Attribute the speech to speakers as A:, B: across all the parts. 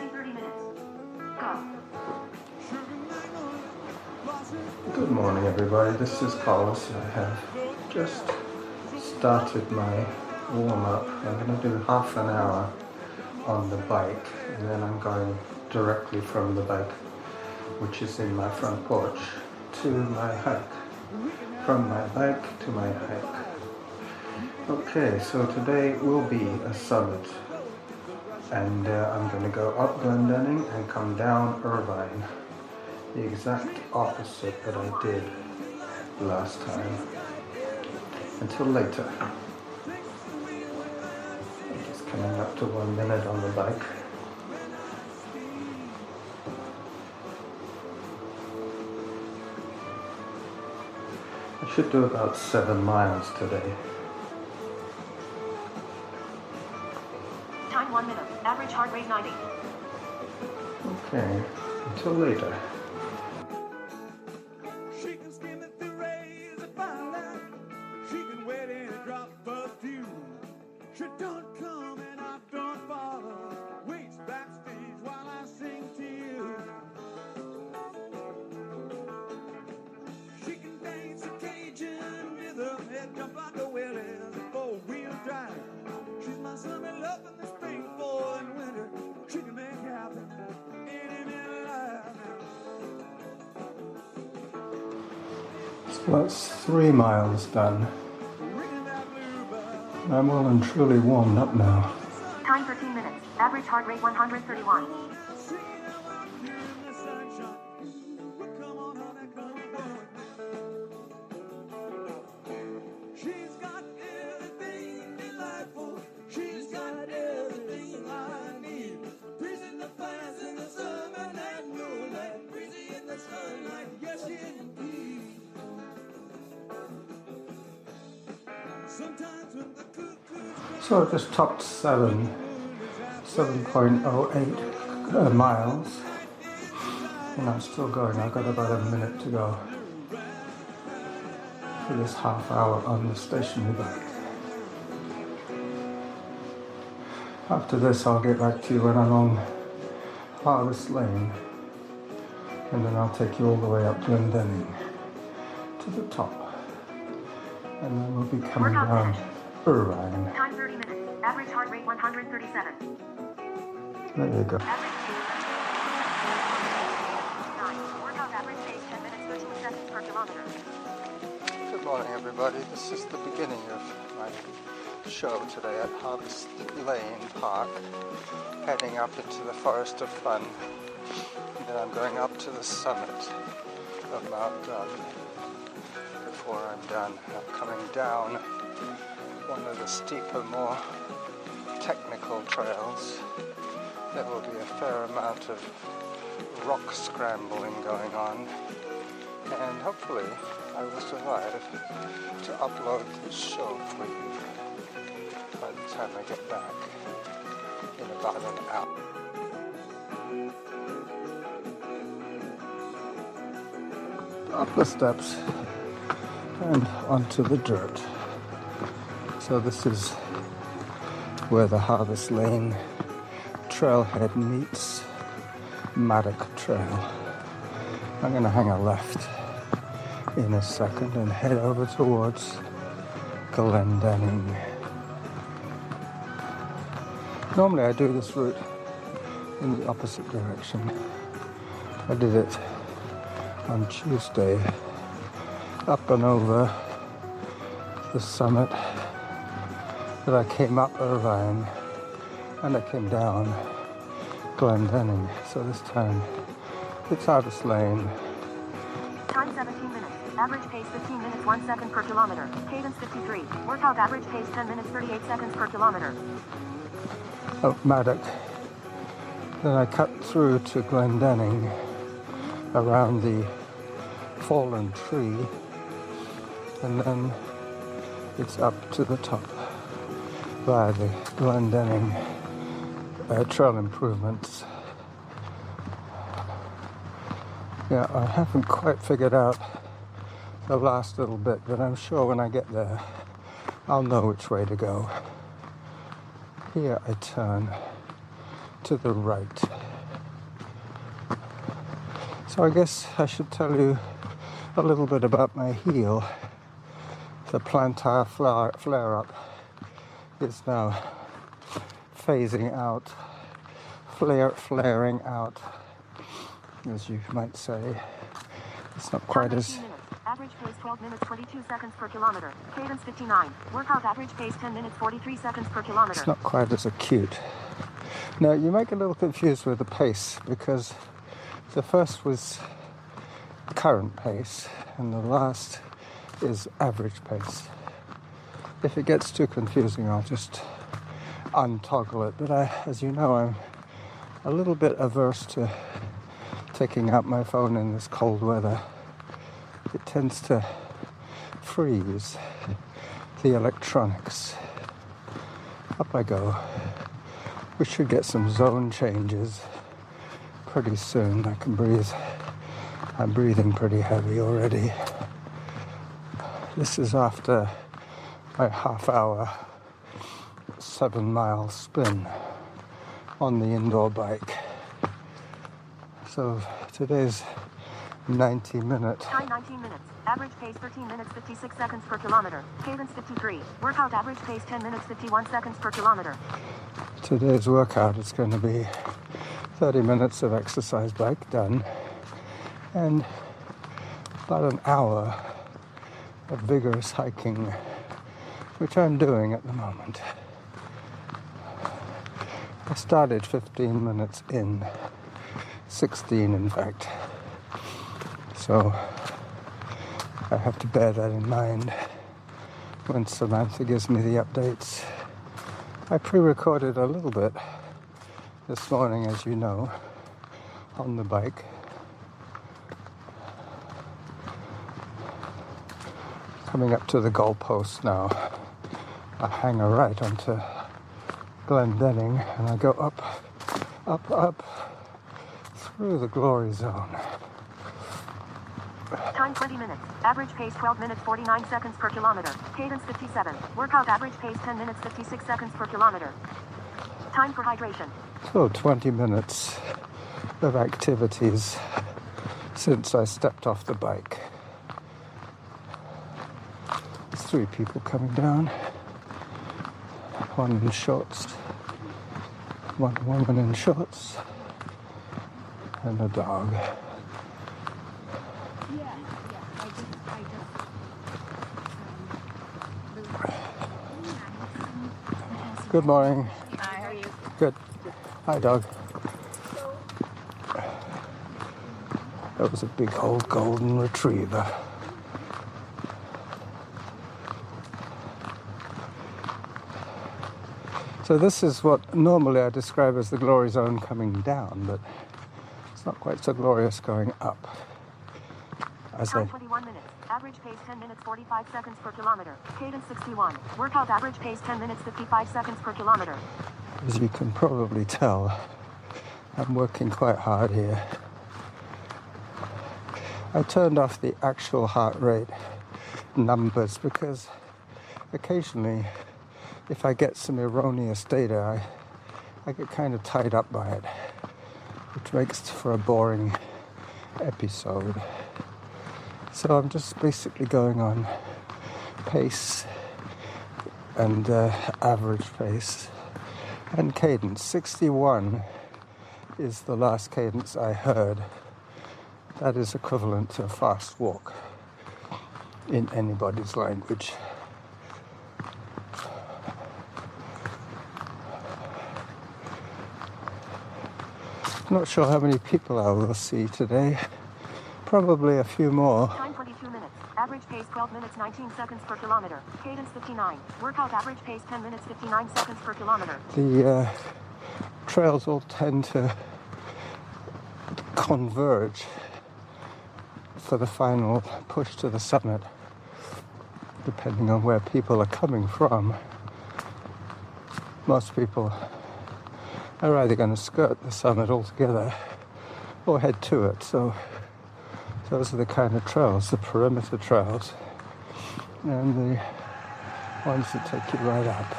A: Starting 30 minutes. Go.
B: Good morning, everybody. This is Carlos. I have just started my warm-up. I'm going to do half an hour on the bike, and then I'm going directly from the bike, which is in my front porch, to my hike. From my bike to my hike. Okay, so today will be a summit, and I'm going to go up Glendenning and come down Irvine. The exact opposite that I did last time. Until later. I'm just coming up to 1 minute on the bike. I should do about 7 miles today.
A: Time 1 minute. Average heart rate 90.
B: Okay, until later.
C: She can skim it through rays of firelight. She can wait in a drop of dew. She don't come and I don't follow. Waits backstage while I sing to you. She can dance a Cajun rhythm, head jump like a whale in a four-wheel drive. She's my summer love in the spring, fall, and winter. She can make it happen any minute alive now.
B: So that's 3 miles done. I'm well and truly warmed up now.
A: Time 13 minutes. Average heart rate 131.
C: She's got everything delightful. She's got everything I need. Breezing the fires in the summer night moonlight. Breezy in the sunlight, yes indeed. Sometimes when the cuckoo's
B: So I just topped 7.08 miles. And I'm still going. I've got about a minute to go for this half hour on the stationary bike. After this, I'll get back to you when I'm on Harvest Lane, and then I'll take you all the way up Glendenning to the top, and then we'll be coming down Irvine.
A: Time 30 minutes. Average heart rate 137.
B: There you go.
A: Average pace 9. Workout average pace 10 minutes 13 seconds per kilometer.
B: Good morning, everybody. This is the beginning of my show today at Harvest Lane Park, heading up into the Forest of Fun. And then I'm going up to the summit of Mount Gun. Before I'm done, I'm coming down one of the steeper, more technical trails. There will be a fair amount of rock scrambling going on, and hopefully I will survive to upload this show for you by the time I get back in about an hour. Up the steps and onto the dirt. So this is where the Harvest Lane trailhead meets Maddock Trail. I'm going to hang a left in a second and head over towards Glendenning. Normally I do this route in the opposite direction. I did it on Tuesday up and over the summit, but I came up Irvine and I came down Glendenning. So this time it's Harvest Lane.
A: Time 17 minutes. Average pace 15 minutes 1 second per kilometer. Cadence 53. Workout average pace 10 minutes 38 seconds per kilometer.
B: Up Maddock. Then I cut through to Glendenning around the fallen tree, and then it's up to the top via the Glendenning trail improvements. Yeah, I haven't quite figured out the last little bit, but I'm sure when I get there I'll know which way to go. Here I turn to the right. So I guess I should tell you a little bit about my heel. The plantar flare-up is now phasing out, flaring out, as you might say. It's not quite as...
A: Average pace 12 minutes 22 seconds per kilometer. Cadence 59. Workout average pace 10 minutes 43 seconds per kilometer.
B: It's not quite as acute. Now, you might get a little confused with the pace because the first was current pace and the last is average pace. If it gets too confusing, I'll just untoggle it. But as you know, I'm a little bit averse to taking out my phone in this cold weather. It tends to freeze the electronics. Up I go. We should get some zone changes pretty soon. I can breathe. I'm breathing pretty heavy already. This is after my half-hour, 7-mile spin on the indoor bike. So today's 90 minutes.
A: Time 19 minutes. Average pace 13 minutes 56 seconds per kilometer. Cadence 53. Workout average pace 10 minutes 51 seconds per kilometer.
B: Today's workout is going to be 30 minutes of exercise bike done and about an hour of vigorous hiking, which I'm doing at the moment. I started 15 minutes in, 16 in fact. So I have to bear that in mind when Samantha gives me the updates. I pre-recorded a little bit this morning, as you know, on the bike. Coming up to the goalpost now. I hang a right onto Glendenning and I go up through the glory zone.
A: Time 20 minutes. Average pace 12 minutes 49 seconds per kilometer. Cadence 57. Workout average pace 10 minutes 56 seconds per kilometer. Time for hydration.
B: So 20 minutes of activities since I stepped off the bike. There's 3 people coming down. One in shorts, one woman in shorts, and a dog. Good morning.
D: Hi, how are you?
B: Good. Hi, dog. That was a big old golden retriever. So this is what normally I describe as the glory zone coming down, but it's not quite so glorious going up.
A: Time 21 minutes. Average pace 10 minutes 45 seconds per kilometer. Cadence 61. Workout average pace 10 minutes 55 seconds per kilometer.
B: As you can probably tell, I'm working quite hard here. I turned off the actual heart rate numbers because occasionally, if I get some erroneous data, I get kind of tied up by it, which makes for a boring episode. So I'm just basically going on pace and average pace and cadence. 61 is the last cadence I heard. That is equivalent to a fast walk in anybody's language. Not sure how many people I will see today. Probably a few more.
A: Time 22 minutes. Average pace 12 minutes 19 seconds per kilometer. Cadence 59. Workout average pace 10 minutes 59 seconds per kilometer.
B: The trails all tend to converge for the final push to the summit, depending on where people are coming from. Most people are either going to skirt the summit altogether or head to it. So those are the kind of trails, the perimeter trails, and the ones that take you right up.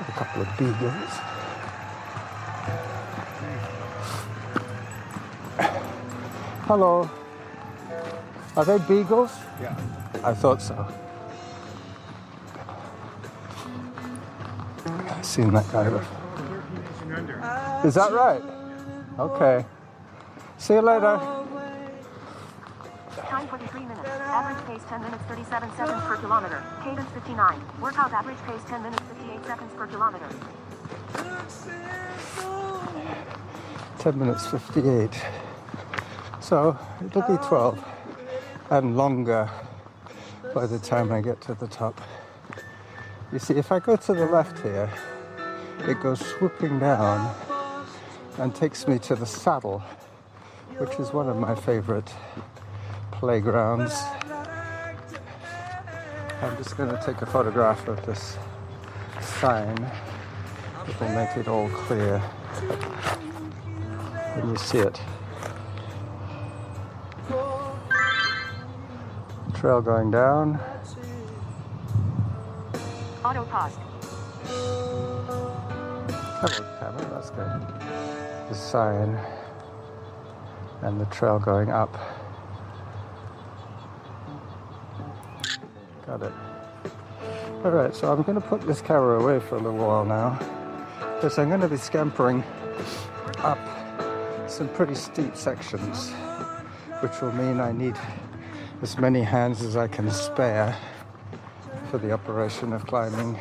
B: A couple of beagles. Hello. Are they beagles?
D: Yeah.
B: I thought so. I've seen that guy before.
D: 13 inch and under.
B: Is that right? Okay. See you later.
A: Time 43 minutes. Average pace 10 minutes 37 seconds per kilometer. Cadence 59. Workout average pace 10 minutes 58 seconds per kilometer.
B: 10 minutes 58. So it'll be 12 and longer by the time I get to the top. You see, if I go to the left here, it goes swooping down and takes me to the saddle, which is one of my favorite playgrounds. I'm just going to take a photograph of this sign. It will make it all clear when you see it. Trail going down.
A: Auto pause.
B: Hello, camera, that's good. The sign and the trail going up. Got it. Alright, so I'm going to put this camera away for a little while now, because I'm going to be scampering up some pretty steep sections, which will mean I need as many hands as I can spare for the operation of climbing.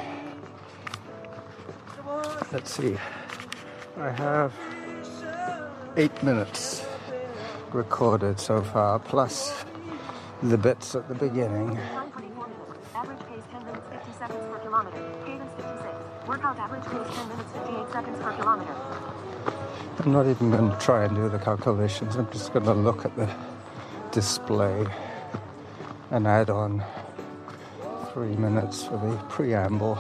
B: Let's see, I have 8 minutes recorded so far, plus the bits at the beginning.
A: Time 24 minutes. Average pace 10 minutes 50 seconds per kilometer. Cadence 56. Workout average pace 10 minutes 58 seconds per kilometer.
B: I'm not even going to try and do the calculations. I'm just going to look at the display and add on 3 minutes for the preamble.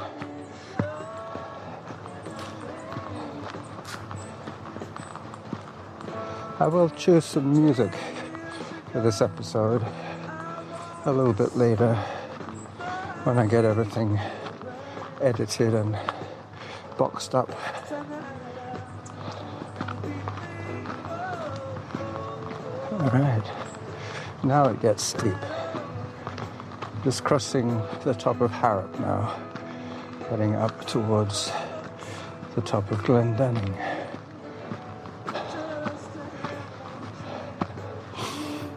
B: I will choose some music for this episode a little bit later when I get everything edited and boxed up. Alright, now it gets steep. Just crossing the top of Harrop now, heading up towards the top of Glendenning.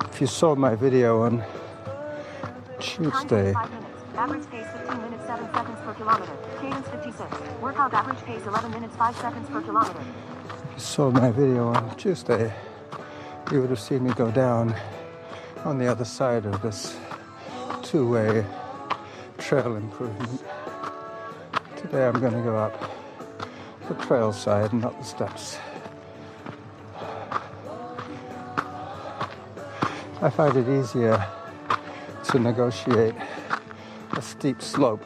B: If you saw my video on Tuesday,
A: Time 25 minutes. Average pace 15 minutes 7 seconds per kilometer. Cadence 56. Workout average pace 11 minutes 5 seconds per kilometer.
B: if you saw my video on Tuesday, you would have seen me go down on the other side of this two-way trail improvement. Today I'm going to go up the trail side, not the steps. I find it easier to negotiate a steep slope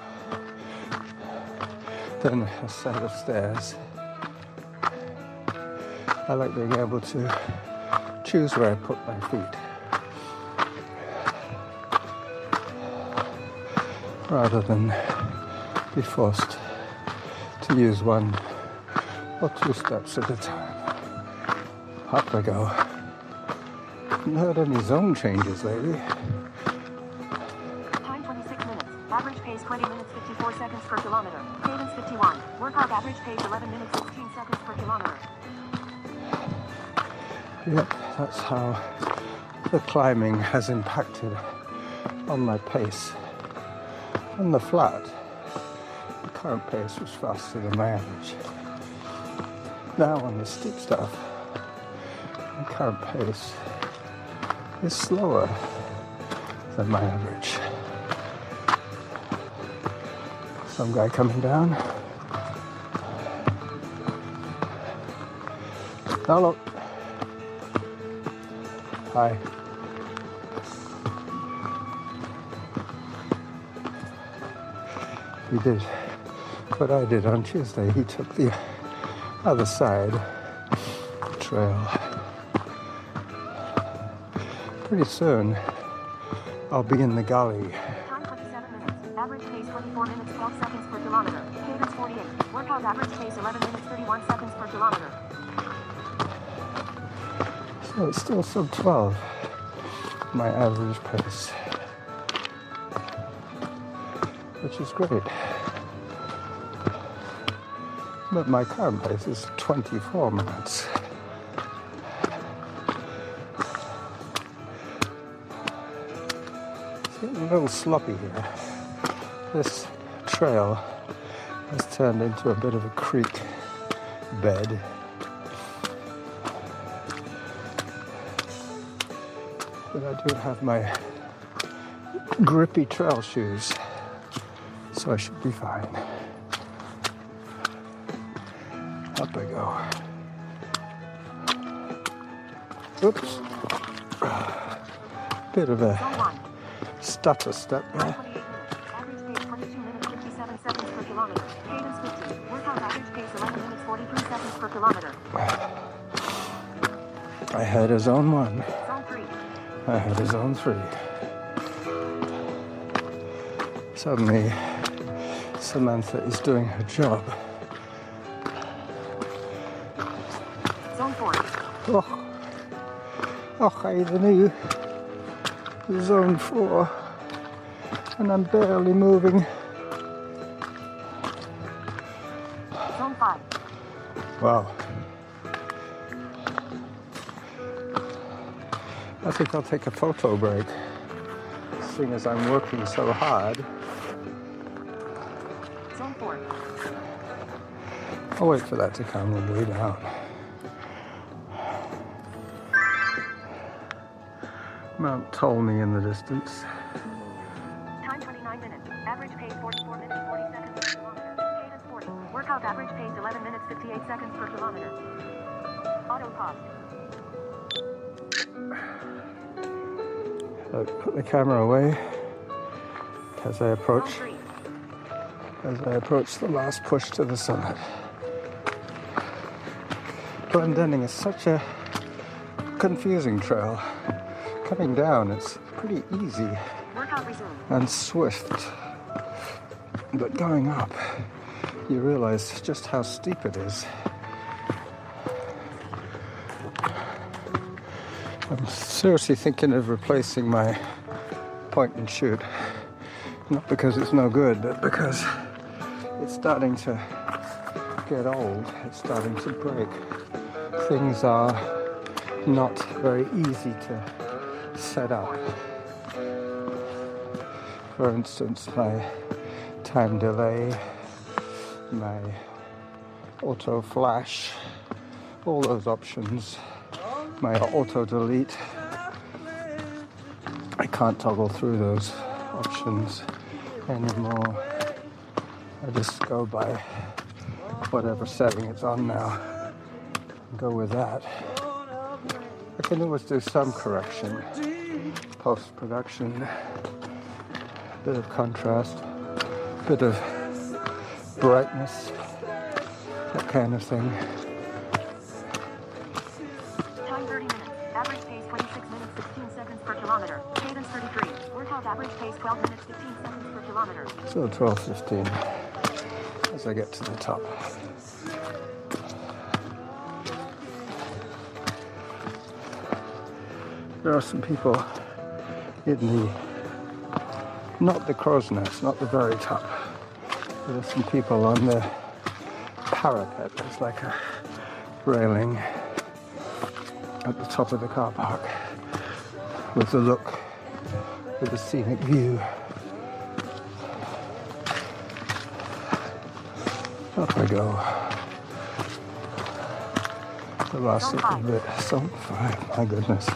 B: than a set of stairs. I like being able to choose where I put my feet, rather than be forced to use 1 or 2 steps at a time. Up I go. Haven't heard any zone changes lately.
A: Time 26 minutes. Average pace 20 minutes 54 seconds per kilometer. Cadence 51. Workout average pace 11 minutes 16 seconds per kilometer.
B: Yep, that's how the climbing has impacted on my pace. On the flat, the current pace was faster than my average. Now on the steep stuff, the current pace is slower than my average. Some guy coming down. Hello. Hi. He did what I did on Tuesday. He took the other side trail. Pretty soon, I'll be in the gully.
A: Time 27 minutes. Average pace 24 minutes 12 seconds per kilometer. Cadence 48. Workout average pace 11 minutes 31 seconds per kilometer.
B: So it's still sub 12, my average pace, which is great. But my current pace is 24 minutes. It's getting a little sloppy here. This trail has turned into a bit of a creek bed. But I do have my grippy trail shoes, so I should be fine. Up I go. Oops. Bit of a stutter step there.
A: Average pace 22 minutes 57 seconds per kilometer. Cadence 50. Workout average pace 11 minutes 43 seconds per kilometer.
B: I had a zone 1.
A: Zone 3.
B: I had a zone 3. Suddenly, Samantha is doing her job.
A: Zone 4.
B: I even knew zone 4, and I'm barely moving.
A: Zone 5.
B: Wow. I think I'll take a photo break, seeing as I'm working so hard.
A: Zone 4.
B: I'll wait for that to come on the way down. Mount Tolney in the distance.
A: Time 29 minutes. Average pace 44 minutes 40 seconds per kilometer. Cadence 40. Workout average pace 11 minutes 58 seconds per kilometer. Auto pause.
B: I put the camera away as I approach
A: Zone 3.
B: the last push to the summit. Glendinning is such a confusing trail. Coming down, it's pretty easy
A: Workout resumed.
B: and swift. But going up, you realize just how steep it is. I'm seriously thinking of replacing my point and shoot. Not because it's no good, but because it's starting to get old. It's starting to break. Things are not very easy to set up. For instance, my time delay, my auto flash, all those options, my auto delete. I can't toggle through those options anymore. I just go by whatever setting it's on now. Go with that. I can always do some correction, post-production, bit of contrast, bit of brightness, that kind of thing.
A: Time 30 minutes. Average pace 26 minutes 16 seconds per kilometer. Cadence 33. Workout average pace 12 minutes 15 seconds per kilometer.
B: So 12:15 as I get to the top. There are some people in the, not the crow's nest, not the very top. There are some people on the parapet. There's like a railing at the top of the car park with the look, with the scenic view. Up I go. The last little bit. Zone 5, my goodness.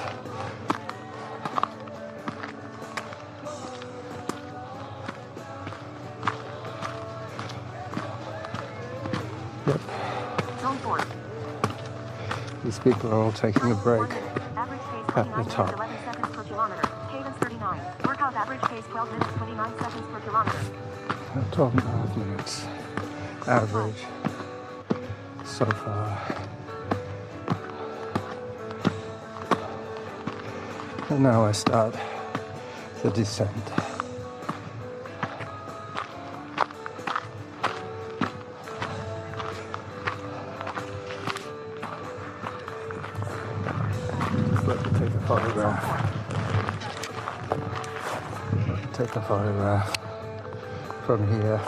B: Yep.
A: Zone 4.
B: These people are all taking a break
A: Average pace
B: at
A: 29
B: the
A: minutes
B: top.
A: 11 seconds per kilometer. Cadence 39. Workout average pace 12 minutes 29 seconds per kilometer.
B: 12.5 minutes average so far. And now I start the descent. take a photograph from here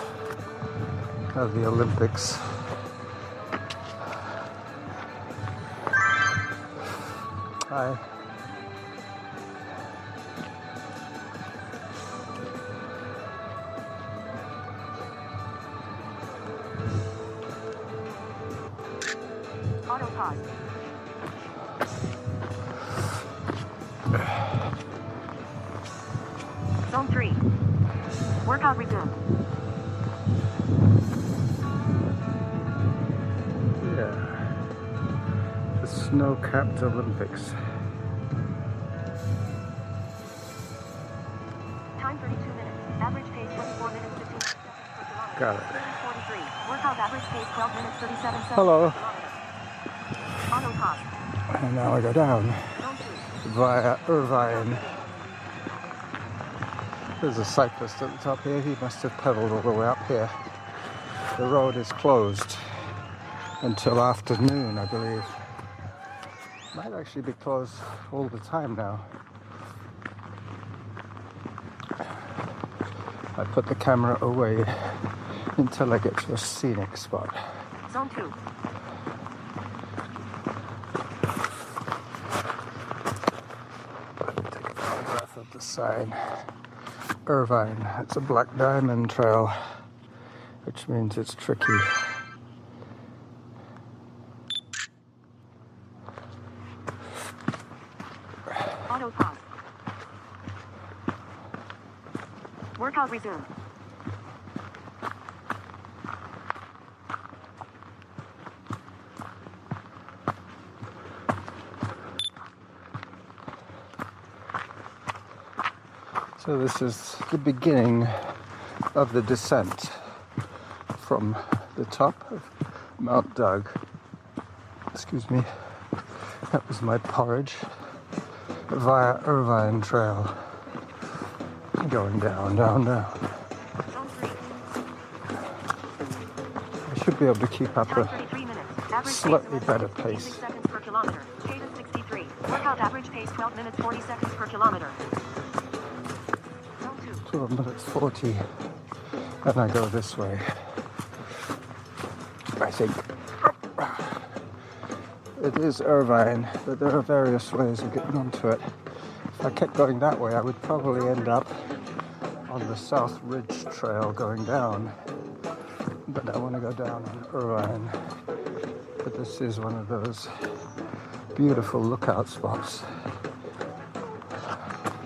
B: of the Olympics. Hi.
A: Auto pause. Zone 3. Workout resumed.
B: Yeah. The snow-capped Olympics.
A: Time 32 minutes. Average pace 24 minutes 15 seconds per kilometer.
B: Got it.
A: 43. Workout average pace 12 minutes 37 seconds
B: Hello.
A: per kilometer. Auto pause.
B: And now I go down
A: Zone 2.
B: via Irvine. There's a cyclist at the top here. He must have pedaled all the way up here. The road is closed until afternoon, I believe. Might actually be closed all the time now. I put the camera away until I get to a scenic spot.
A: Zone 2.
B: Take a photograph of the sign. Irvine. It's a black diamond trail, which means it's tricky.
A: Auto pause. Workout resumed.
B: So this is the beginning of the descent from the top of Mount Doug. Excuse me. That was my porridge. Via Irvine Trail. Going down, down, down.
A: Zone 3.
B: I should be able to keep up
A: Time
B: a
A: 33 minutes. Average
B: slightly
A: pace
B: better
A: 11
B: pace.
A: 56 seconds per kilometer. Cadence 63. Workout average pace 12 minutes 40 seconds per kilometer. Zone 2.
B: 12 minutes 40. And I go this way. I think. It is Irvine, but there are various ways of getting onto it. If I kept going that way, I would probably end up on the South Ridge Trail going down. But I want to go down on Irvine. But this is one of those beautiful lookout spots.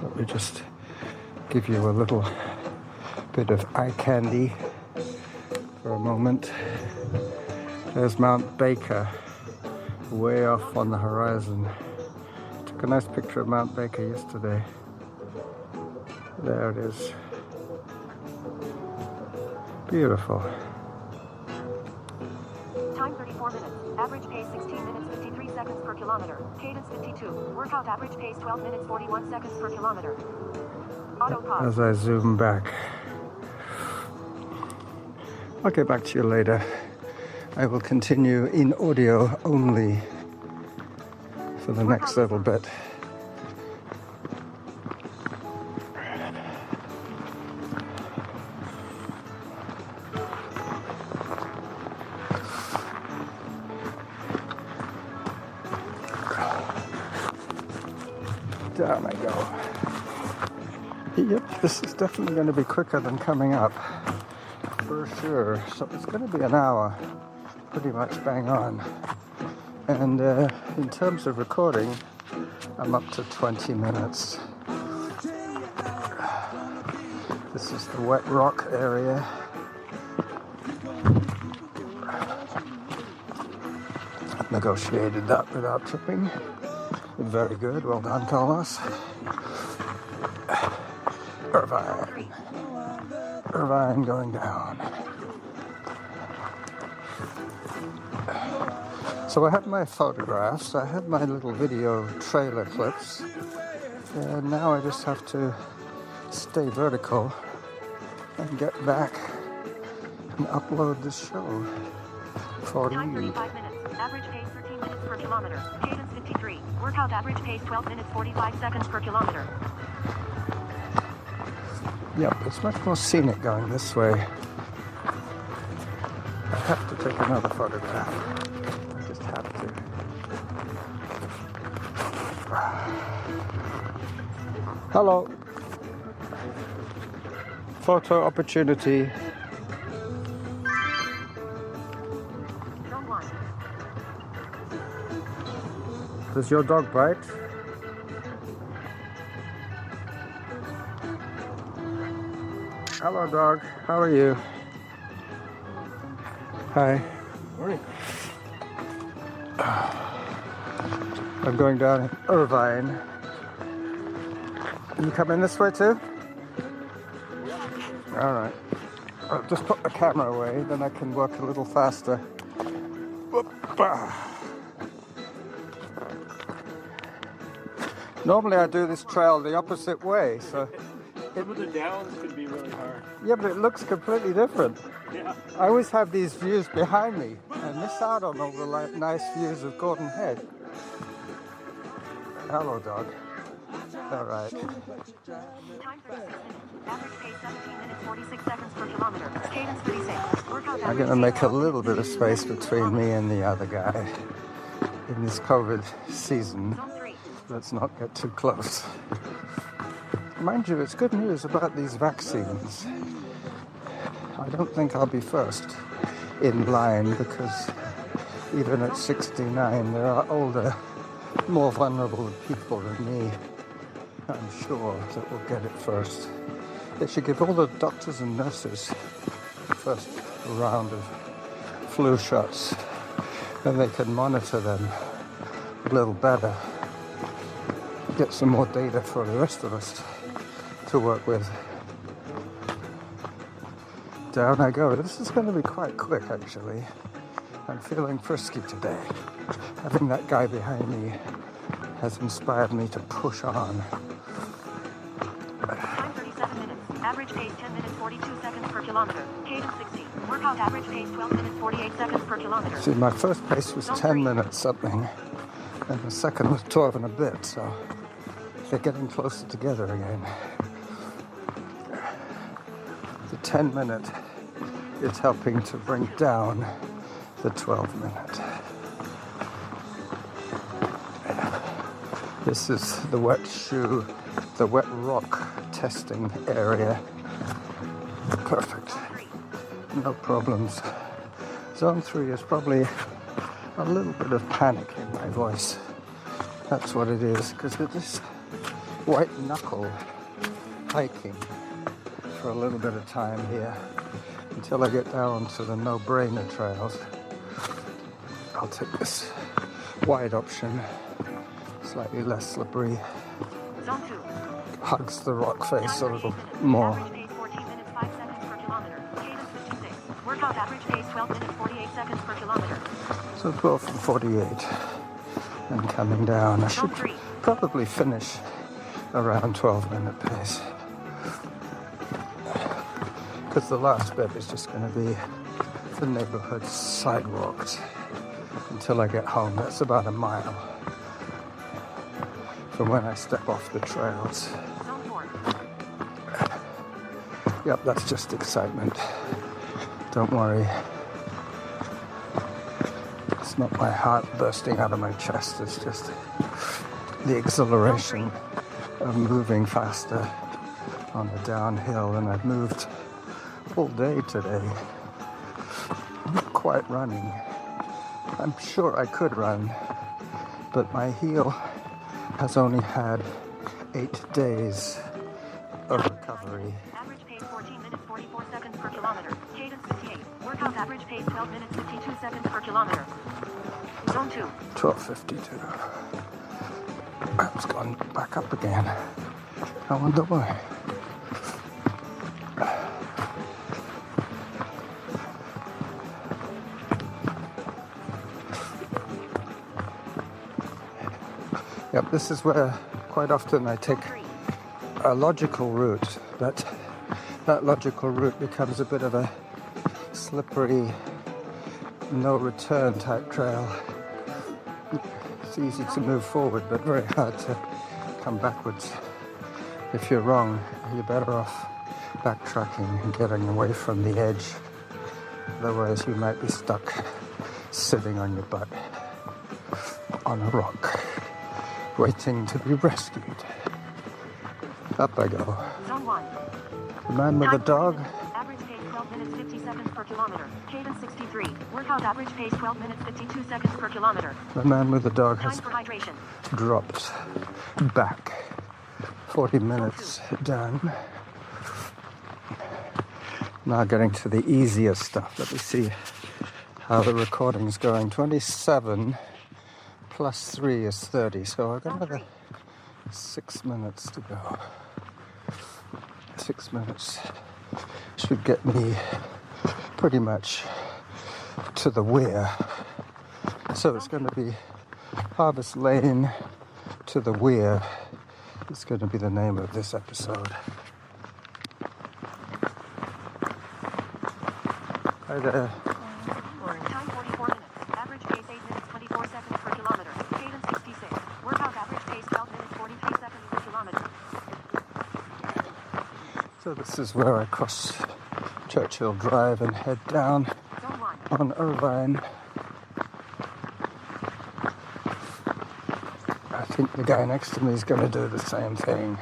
B: Let me just give you a little bit of eye candy for a moment. There's Mount Baker, way off on the horizon. Took a nice picture of Mount Baker yesterday. There it is. Beautiful.
A: Time 34 minutes. Average pace 16 minutes 53 seconds per kilometer. Cadence 52. Workout average pace 12 minutes 41 seconds per kilometer. Auto pause.
B: As I zoom back. I'll get back to you later. I will continue in audio only for the next little bit. Down I go. Yep, this is definitely going to be quicker than coming up, for sure. So it's going to be an hour, pretty much bang on. And in terms of recording, I'm up to 20 minutes. This is the wet rock area. I've negotiated that without tripping. Very good. Well done, Carlos. Irvine. Irvine going down. So I have my photographs. I have my little video trailer clips. And now I just have to stay vertical and get back and upload the show for
A: Time
B: you.
A: 35 minutes. Average pace 13 minutes per kilometer. Cadence 53. Workout average pace 12 minutes 45 seconds per kilometer.
B: Yep, it's much more scenic going this way. I have to take another photograph. I just have to. Hello. Photo opportunity.
A: Zone 1.
B: Does your dog bite? Hello, dog. How are you? Hi.
D: Morning.
B: I'm going down in Irvine. You come in this way too? All right. I'll just put the camera away, then I can work a little faster. Normally I do this trail the opposite way, so
D: Some of the downs could be really hard.
B: yeah, but it looks completely different.
D: Yeah.
B: I always have these views behind me. I miss out on all the nice views of Gordon Head. Hello, dog. All right.
A: Time 36 minutes. Average pace 17 minutes 46 seconds per kilometer. Cadence 36. Workout
B: I'm going to make a little bit of space between me and the other guy in this COVID season.
A: Zone 3.
B: Let's not get too close. Mind you, it's good news about these vaccines. I don't think I'll be first in line because even at 69 there are older, more vulnerable people than me. I'm sure that we'll get it first. They should give all the doctors and nurses first round of flu shots, then they can monitor them a little better. Get some more data for the rest of us to work with. Down I go. This is going to be quite quick, actually. I'm feeling frisky today. Having that guy behind me has inspired me to push on.
A: Time 37 minutes. Average pace 10 minutes 42 seconds per kilometer. Cadence 60. Workout average pace 12 minutes 48 seconds per kilometer.
B: See, my first pace was 10 minutes something, and the second was 12 and a bit, so they're getting closer together again. The 10 minute is helping to bring down the 12 minute. This is the wet shoe, the wet rock testing area. Perfect. No problems. Zone 3 is probably a little bit of panic in my voice. That's what it is, because it is white knuckle hiking for a little bit of time here until I get down to the no-brainer trails. I'll take this wide option, slightly less slippery,
A: Zone 2.
B: hugs the rock face a
A: Time
B: little
A: 38 minutes.
B: more.
A: Average pace 14 minutes 5 seconds per kilometer. Cadence 56. Workout average pace 12 minutes 48 seconds per kilometer.
B: So 12 from 48 and coming down. I should
A: Zone 3.
B: probably finish around 12 minute pace, because the last bit is just going to be the neighborhood sidewalks until I get home. That's about a mile from when I step off the trails.
A: Zone 4.
B: Yep, that's just excitement. Don't worry. It's not my heart bursting out of my chest. It's just the exhilaration of moving faster on the downhill. And I've moved all day today. I'm not quite running. I'm sure I could run, but my heel has only had 8 days of recovery.
A: Average pace 14 minutes 44 seconds per kilometer. Cadence 58. Workout average pace 12 minutes 52 seconds per kilometer. Zone 2.
B: 12:52. It's gone back up again. I wonder why. Yep, this is where quite often I take a logical route, but that logical route becomes a bit of a slippery, no return type trail. It's easy to move forward, but very hard to come backwards. If you're wrong, you're better off backtracking and getting away from the edge. Otherwise you might be stuck sitting on your butt on a rock, waiting to be rescued. Up I go.
A: Zone 1.
B: The man with the dog.
A: Average pace 12 minutes 50 seconds per kilometer. Cadence 63. Workout average pace 12 minutes 52 seconds per kilometer.
B: The man with the dog
A: Time
B: has
A: for hydration.
B: dropped back. 40 minutes done. Now getting to the easier stuff. Let me see how the recording's going. 27 plus 3 is 30. So I've got another 6 minutes to go. 6 minutes should get me pretty much to the Weir. So it's going to be Harvest Lane to the Weir. It's going to be the name of this episode. Hi there.
A: Time 44 minutes. Average pace 8 minutes 24 seconds per kilometer. Cadence 66. Workout average pace 12 minutes 43 seconds per kilometer.
B: So this is where I cross Churchill Drive and head down
A: Zone 1.
B: on Irvine. I think the guy next to me is going to do the same thing.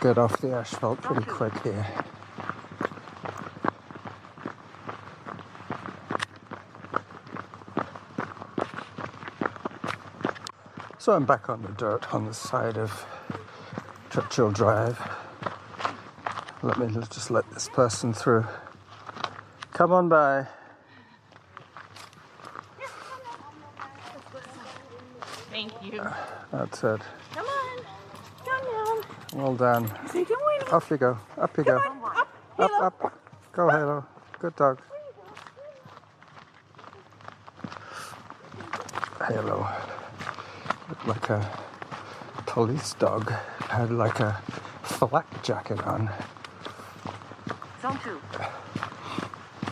B: Get off the asphalt pretty quick here. So I'm back on the dirt on the side of Churchill Drive. Let me just let this person through. Come on by.
E: Thank you.
B: That's it.
E: Come on. Come down.
B: Well done.
E: Say good morning.
B: Off you go. Up you go.
A: Zone 1.
B: Up, up. Go, Halo. Good dog. Halo. Looked like a police dog. Had like a flak jacket on.
A: Zone 2.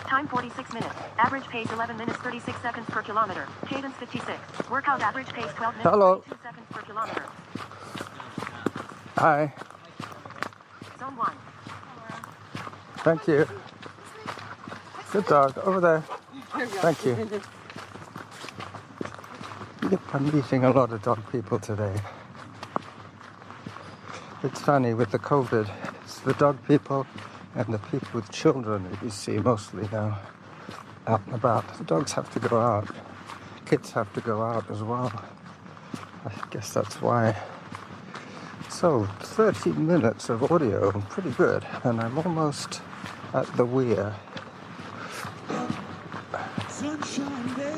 A: Time 46 minutes. Average pace 11 minutes 36 seconds per kilometer. Cadence 56. Workout average pace 12 minutes
B: Hello.
A: 22 seconds per kilometer.
B: Hi.
A: Zone 1.
B: Thank you. Good dog. Over there. Thank you. Yep, I'm meeting a lot of dog people today. It's funny with the COVID. It's the dog people and the people with children that you see mostly now out and about. The dogs have to go out. Kids have to go out as well. I guess that's why. So, 30 minutes of audio, pretty good. And I'm almost at the Weir.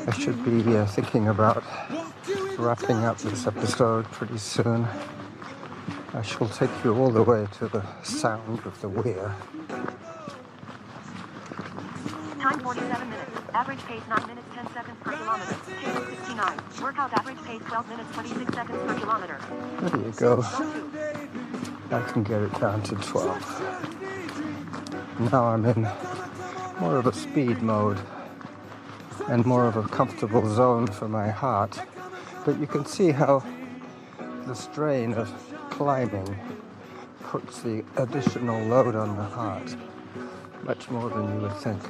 B: I should be thinking about wrapping up this episode pretty soon. I shall take you all the way to the sound of the Weir.
A: Time 47 minutes. Average pace 9 minutes 10 seconds per kilometer. Cadence 69. Workout average pace 12 minutes 26 seconds per kilometer.
B: There you go.
A: Zone 2.
B: I can get it down to 12. Now I'm in more of a speed mode and more of a comfortable zone for my heart. But you can see how the strain of climbing puts the additional load on the heart, much more than you would think,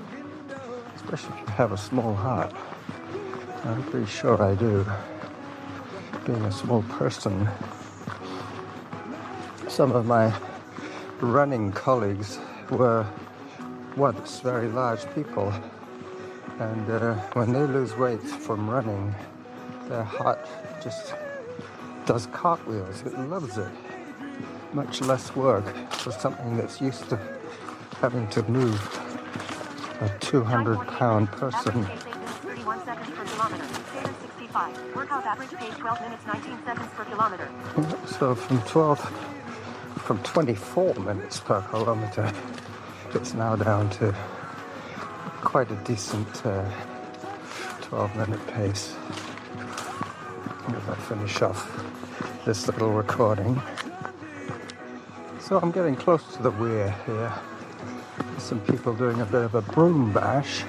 B: especially if you have a small heart. I'm pretty sure I do, being a small person. Some of my running colleagues were once very large people, and when they lose weight from running, their heart just does cartwheels. It loves it. Much less work for something that's used to having to move a 200-pound person.
A: Average pace 8 minutes 31 seconds per kilometer. Cadence 65. Workout average pace 12 minutes 19 seconds per kilometer.
B: So from 24 minutes per kilometer, it's now down to quite a decent 12-minute pace. As I finish off this little recording. So I'm getting close to the Weir here. There's some people doing a bit of a broom bash,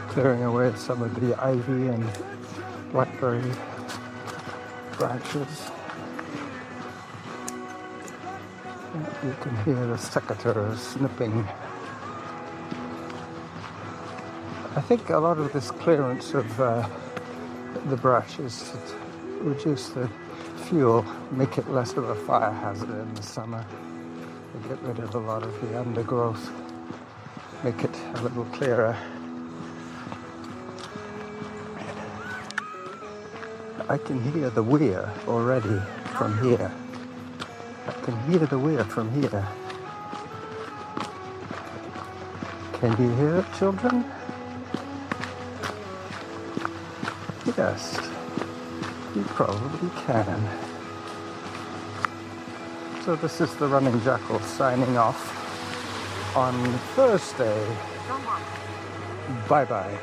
B: clearing away some of the ivy and blackberry branches. You can hear the secateurs snipping. I think a lot of this clearance of the brush is to reduce the fuel, make it less of a fire hazard in the summer. To get rid of a lot of the undergrowth, make it a little clearer. I can hear the Weir already from here. I can hear the Weir from here. Can you hear it, children? Yes, you probably can. So this is the Running Jackal signing off on Thursday. Bye-bye.